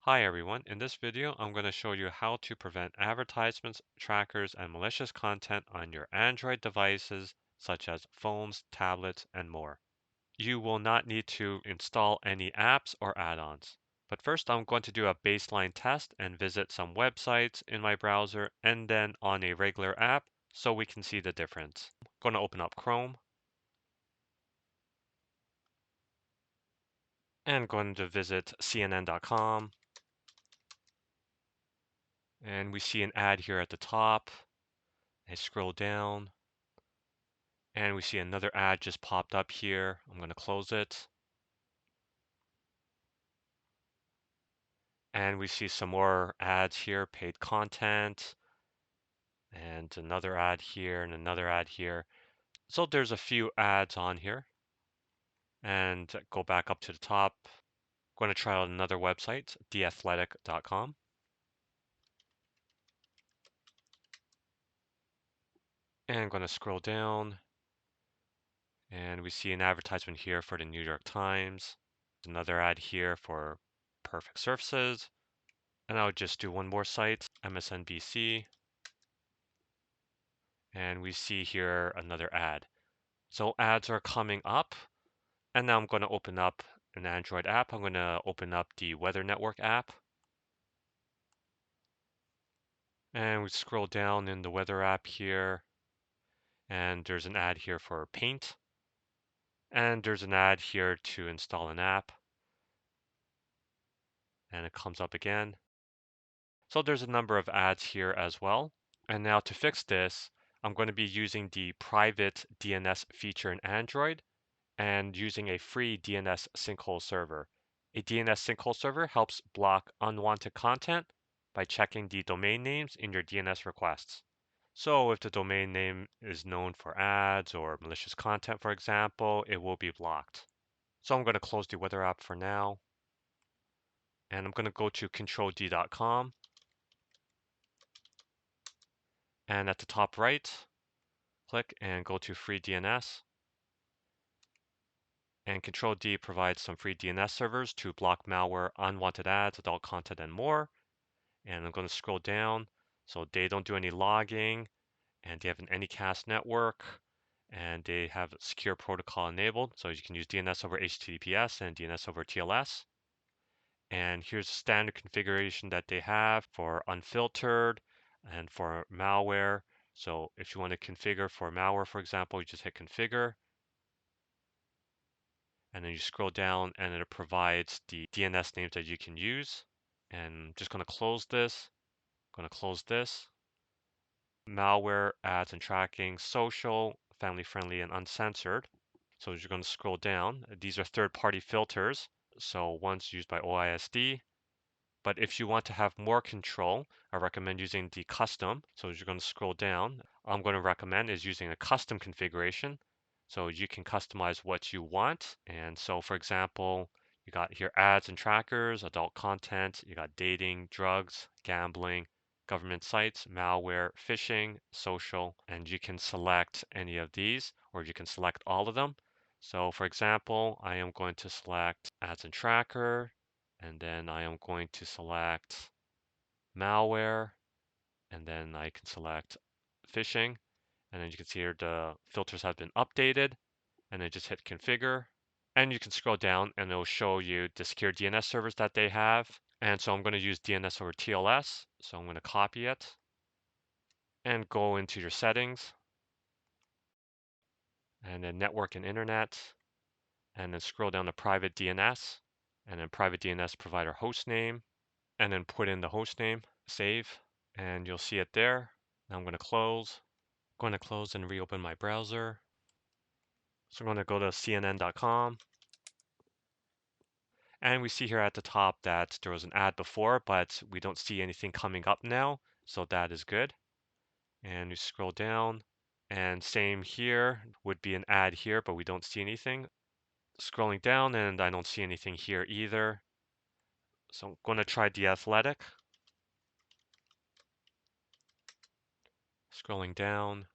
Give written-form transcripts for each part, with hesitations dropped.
Hi everyone, in this video I'm going to show you how to prevent advertisements, trackers, and malicious content on your Android devices such as phones, tablets, and more. You will not need to install any apps or add-ons. But first I'm going to do a baseline test and visit some websites in my browser and then on a regular app so we can see the difference. I'm going to open up Chrome and going to visit CNN.com. And we see an ad here at the top. I scroll down and we see another ad just popped up here. I'm going to close it. And we see some more ads here, paid content, and another ad here and another ad here. So there's a few ads on here. And go back up to the top. I'm going to try out another website, theathletic.com. And I'm going to scroll down and we see an advertisement here for the New York Times. Another ad here for Perfect Surfaces. And I'll just do one more site, MSNBC. And we see here another ad. So ads are coming up. And now I'm going to open up an Android app. I'm going to open up the Weather Network app. And we scroll down in the weather app here. And there's an ad here for Paint. And there's an ad here to install an app. And it comes up again. So there's a number of ads here as well. And now to fix this, I'm going to be using the private DNS feature in Android and using a free DNS sinkhole server. A DNS sinkhole server helps block unwanted content by checking the domain names in your DNS requests. So if the domain name is known for ads or malicious content, for example, it will be blocked. So I'm going to close the weather app for now. And I'm going to go to controlD.com. And at the top right, click and go to free DNS. And Control D provides some free DNS servers to block malware, unwanted ads, adult content, and more. And I'm going to scroll down. So they don't do any logging, and they have an Anycast network, and they have secure protocol enabled. So you can use DNS over HTTPS and DNS over TLS. And here's the standard configuration that they have for unfiltered and for malware. So if you want to configure for malware, for example, you just hit configure. And then you scroll down and it provides the DNS names that you can use. And I'm just going to close this. I'm going to close this. Malware, ads and tracking, social, family friendly, and uncensored. So as you're going to scroll down, these are third-party filters. So one's used by OISD. But if you want to have more control, I recommend using the custom. So as you're going to scroll down, I'm going to recommend is using a custom configuration. So you can customize what you want. And so for example, you got here ads and trackers, adult content, you got dating, drugs, gambling, government sites, malware, phishing, social, and you can select any of these, or you can select all of them. So for example, I am going to select ads and tracker, and then I am going to select malware, and then I can select phishing, and then you can see here the filters have been updated, and then just hit configure, and you can scroll down and it'll show you the secure DNS servers that they have. And so I'm going to use DNS over TLS, so I'm going to copy it and go into your settings, and then network and internet, and then scroll down to private DNS, and then private DNS provider host name, and then put in the host name, save, and you'll see it there. Now I'm going to close. I'm going to close and reopen my browser. So I'm going to go to CNN.com. And we see here at the top that there was an ad before, but we don't see anything coming up now. So that is good. And you scroll down. And same here would be an ad here, but we don't see anything. Scrolling down, and I don't see anything here either. So I'm going to try The Athletic. Scrolling down,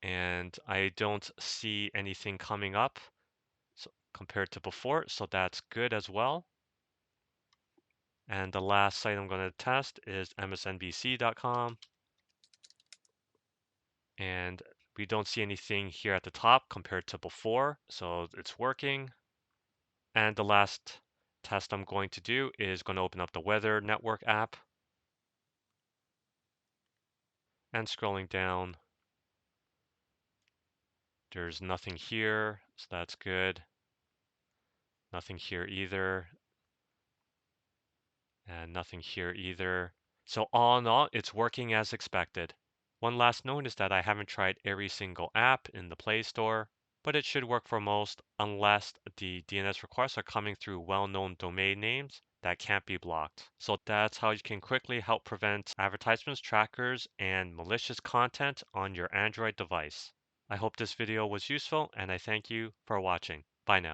and I don't see anything coming up. So compared to before, so that's good as well. And the last site I'm going to test is msnbc.com. And we don't see anything here at the top compared to before, so it's working. And the last test I'm going to do is going to open up the Weather Network app. And scrolling down, there's nothing here, so that's good. Nothing here either. And nothing here either. So all in all, it's working as expected. One last note is that I haven't tried every single app in the Play Store, but it should work for most unless the DNS requests are coming through well-known domain names that can't be blocked. So that's how you can quickly help prevent advertisements, trackers, and malicious content on your Android device. I hope this video was useful and I thank you for watching. Bye now.